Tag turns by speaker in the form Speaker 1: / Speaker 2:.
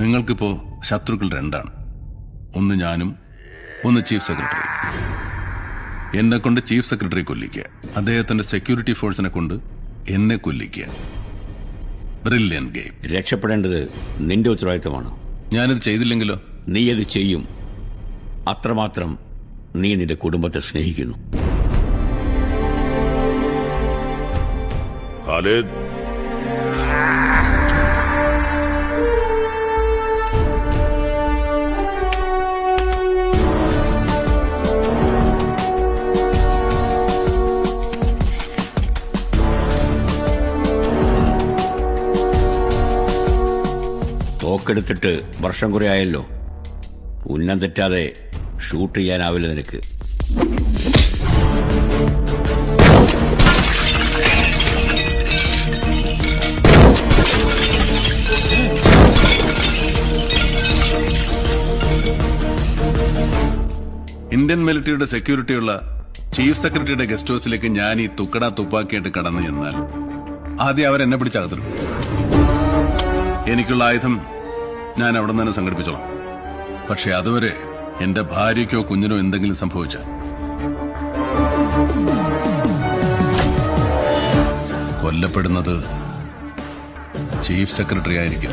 Speaker 1: നിങ്ങൾക്കിപ്പോ ശത്രുക്കൾ രണ്ടാണ്. ഒന്ന് ഞാനും, ഒന്ന് ചീഫ് സെക്രട്ടറി. എന്നെ കൊണ്ട് ചീഫ് സെക്രട്ടറി കൊല്ലിക്കുക, അദ്ദേഹത്തിന്റെ സെക്യൂരിറ്റി ഫോഴ്സിനെ കൊണ്ട് എന്നെ കൊല്ലിക്കുക. Brilliant game.
Speaker 2: രക്ഷപ്പെടേണ്ടത് നിന്റെ ഉത്തരവാദിത്തമാണ്.
Speaker 1: ഞാനിത് ചെയ്തില്ലെങ്കിലോ?
Speaker 2: നീ അത് ചെയ്യും. അത്രമാത്രം നീ നിന്റെ കുടുംബത്തെ സ്നേഹിക്കുന്നു.
Speaker 3: ഖാലിദ്,
Speaker 2: തോക്കെടുത്തിട്ട് വർഷം കുറെ ആയല്ലോ. ഉന്നം തെറ്റാതെ ഷൂട്ട് ചെയ്യാനാവില്ല നിനക്ക്.
Speaker 1: ഇന്ത്യൻ മിലിറ്ററിയുടെ സെക്യൂരിറ്റിയുള്ള ചീഫ് സെക്രട്ടറിയുടെ ഗസ്റ്റ് ഹൗസിലേക്ക് ഞാൻ ഈ തുക്കടാ തുപ്പാക്കിയായിട്ട് കടന്നു ചെന്നാൽ ആദ്യം അവരെന്നെ പിടിച്ചകത്തിടും. എനിക്കുള്ള ആയുധം ഞാൻ അവിടെ നിന്ന് തന്നെ സംഘടിപ്പിച്ചോളാം. പക്ഷെ അതുവരെ എന്റെ ഭാര്യയ്ക്കോ കുഞ്ഞിനോ എന്തെങ്കിലും സംഭവിച്ചാൽ കൊല്ലപ്പെടുന്നത് ചീഫ് സെക്രട്ടറി ആയിരിക്കും.